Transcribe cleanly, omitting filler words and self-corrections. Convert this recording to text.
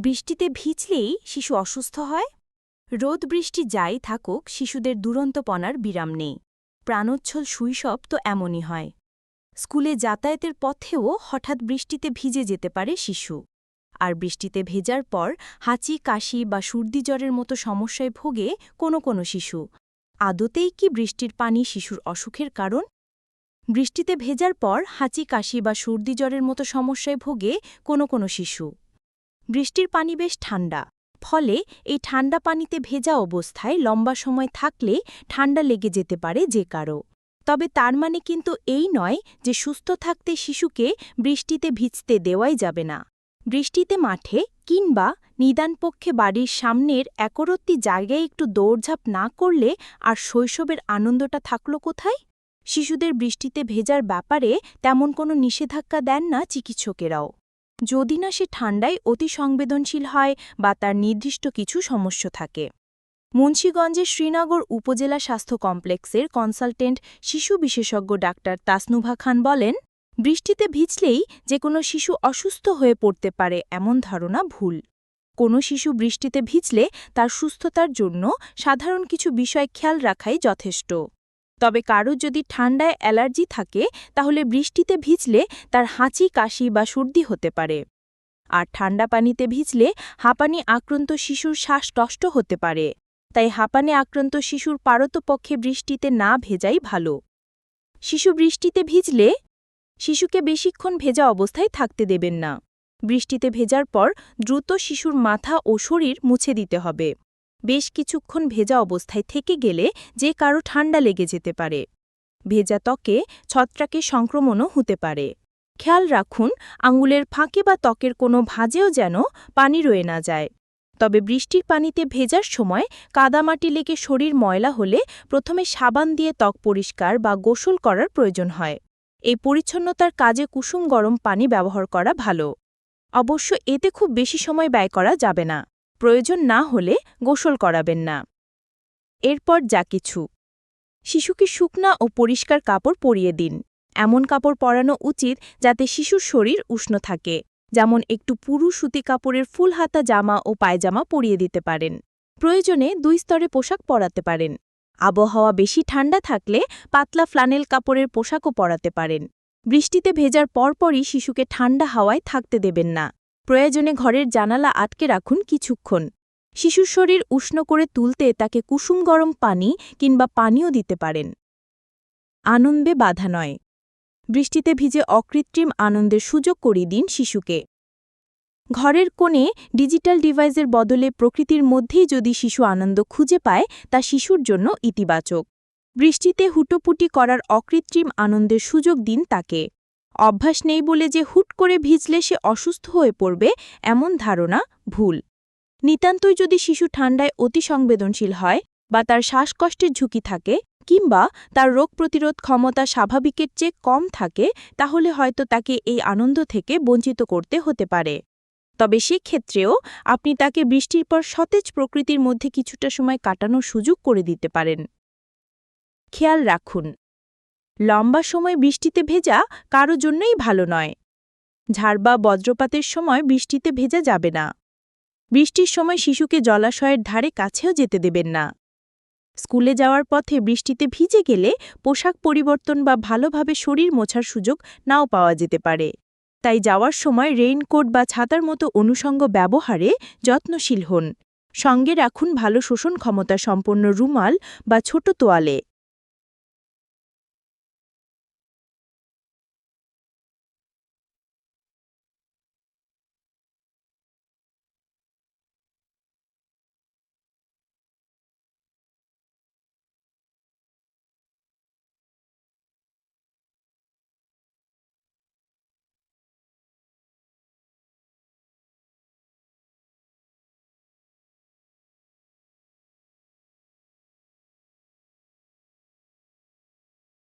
বৃষ্টিতে ভিজলেই শিশু অসুস্থ হয়? রোদ বৃষ্টি যাই থাকুক, শিশুদের দুরন্তপনার বিরাম নেই। প্রাণোচ্ছল শৈশব তো এমনই হয়। স্কুলে যাতায়াতের পথেও হঠাৎ বৃষ্টিতে ভিজে যেতে পারে শিশু। আর বৃষ্টিতে ভেজার পর হাঁচি, কাশি বা সর্দি জ্বরের মতো সমস্যায় ভোগে কোনো শিশু। আদতেই কি বৃষ্টির পানি শিশুর অসুখের কারণ? বৃষ্টিতে ভেজার পর হাঁচি, কাশি বা সর্দি জ্বরের মতো সমস্যায় ভোগে কোনো শিশু। বৃষ্টির পানি বেশ ঠান্ডা, ফলে এই ঠান্ডা পানিতে ভেজা অবস্থায় লম্বা সময় থাকলে ঠান্ডা লেগে যেতে পারে যে কারো। তবে তার মানে কিন্তু এই নয় যে সুস্থ থাকতে শিশুকে বৃষ্টিতে ভিজতে দেওয়াই যাবে না। বৃষ্টিতে মাঠে কিংবা নিদানপক্ষে বাড়ির সামনের একরত্তি জায়গায় একটু দৌড়ঝাঁপ না করলে আর শৈশবের আনন্দটা থাকল কোথায়? শিশুদের বৃষ্টিতে ভেজার ব্যাপারে তেমন কোনো নিষেধাজ্ঞা দেন না চিকিৎসকেরাও, যদি না সে ঠান্ডায় অতি সংবেদনশীল হয় বা তার নির্দিষ্ট কিছু সমস্যা থাকে। মুন্সিগঞ্জের শ্রীনগর উপজেলা স্বাস্থ্য কমপ্লেক্সের কনসালটেন্ট শিশু বিশেষজ্ঞ ডাক্তার তাসনুভা খান বলেন, বৃষ্টিতে ভিজলেই যে কোনো শিশু অসুস্থ হয়ে পড়তে পারে এমন ধারণা ভুল। কোনো শিশু বৃষ্টিতে ভিজলে তার সুস্থতার জন্য সাধারণ কিছু বিষয় খেয়াল রাখাই যথেষ্ট। তবে কারো যদি ঠান্ডায় অ্যালার্জি থাকে, তাহলে বৃষ্টিতে ভিজলে তার হাঁচি, কাশি বা সর্দি হতে পারে। আর ঠান্ডা পানিতে ভিজলে হাঁপানি আক্রান্ত শিশুর শ্বাসকষ্ট হতে পারে। তাই হাঁপানি আক্রান্ত শিশুর পারতপক্ষে বৃষ্টিতে না ভেজাই ভালো। শিশু বৃষ্টিতে ভিজলে শিশুকে বেশিক্ষণ ভেজা অবস্থায় থাকতে দেবেন না। বৃষ্টিতে ভেজার পর দ্রুত শিশুর মাথা ও শরীর মুছে দিতে হবে। বেশ কিছুক্ষণ ভেজা অবস্থায় থেকে গেলে যে কারো ঠান্ডা লেগে যেতে পারে। ভেজা ত্বকে ছত্রাকের সংক্রমণও হতে পারে। খেয়াল রাখুন, আঙুলের ফাঁকে বা ত্বকের কোনো ভাঁজেও যেন পানি রয়ে না যায়। তবে বৃষ্টির পানিতে ভেজার সময় কাদামাটি লেগে শরীর ময়লা হলে প্রথমে সাবান দিয়ে ত্বক পরিষ্কার বা গোসল করার প্রয়োজন হয়। এই পরিচ্ছন্নতার কাজে কুসুম গরম পানি ব্যবহার করা ভালো। অবশ্য এতে খুব বেশি সময় ব্যয় করা যাবে না। প্রয়োজন না হলে গোসল করাবেন না। এরপর যা কিছু, শিশুকে শুকনা ও পরিষ্কার কাপড় পরিয়ে দিন। এমন কাপড় পরানো উচিত যাতে শিশুর শরীর উষ্ণ থাকে, যেমন একটু পুরু সুতি কাপড়ের ফুল হাতা জামা ও পায়জামা পরিয়ে দিতে পারেন। প্রয়োজনে 2 স্তরে পোশাক পরাতে পারেন। আবহাওয়া বেশি ঠান্ডা থাকলে পাতলা ফ্লানেল কাপড়ের পোশাকও পরাতে পারেন। বৃষ্টিতে ভেজার পরপরই শিশুকে ঠান্ডা হাওয়ায় থাকতে দেবেন না। প্রয়োজনে ঘরের জানালা আটকে রাখুন কিছুক্ষণ। শিশুর শরীর উষ্ণ করে তুলতে তাকে কুসুম গরম পানি কিংবা পানীয় দিতে পারেন। আনন্দে বাধা নয়। বৃষ্টিতে ভিজে অকৃত্রিম আনন্দের সুযোগ করিয়ে দিন শিশুকে। ঘরের কোণে ডিজিটাল ডিভাইসের বদলে প্রকৃতির মধ্যেই যদি শিশু আনন্দ খুঁজে পায়, তা শিশুর জন্য ইতিবাচক। বৃষ্টিতে হুটোপুটি করার অকৃত্রিম আনন্দের সুযোগ দিন তাকে। অভ্যাস নেই বলে যে হুট করে ভিজলে সে অসুস্থ হয়ে পড়বে, এমন ধারণা ভুল। নিতান্তই যদি শিশু ঠান্ডায় অতি সংবেদনশীল হয় বা তার শ্বাসকষ্টের ঝুঁকি থাকে কিংবা তার রোগ প্রতিরোধ ক্ষমতা স্বাভাবিকের চেয়ে কম থাকে, তাহলে হয়তো তাকে এই আনন্দ থেকে বঞ্চিত করতে হতে পারে। তবে সেক্ষেত্রেও আপনি তাকে বৃষ্টির পর সতেজ প্রকৃতির মধ্যে কিছুটা সময় কাটানোর সুযোগ করে দিতে পারেন। খেয়াল রাখুন, লম্বা সময় বৃষ্টিতে ভেজা কারো জন্যই ভালো নয়। ঝড় বা বজ্রপাতের সময় বৃষ্টিতে ভেজা যাবে না। বৃষ্টির সময় শিশুকে জলাশয়ের ধারে কাছেও যেতে দেবেন না। স্কুলে যাওয়ার পথে বৃষ্টিতে ভিজে গেলে পোশাক পরিবর্তন বা ভালোভাবে শরীর মোছার সুযোগ নাও পাওয়া যেতে পারে। তাই যাওয়ার সময় রেইনকোট বা ছাতার মতো অনুষঙ্গ ব্যবহারে যত্নশীল হন। সঙ্গে রাখুন ভালো শোষণ ক্ষমতা সম্পন্ন রুমাল বা ছোট তোয়ালে।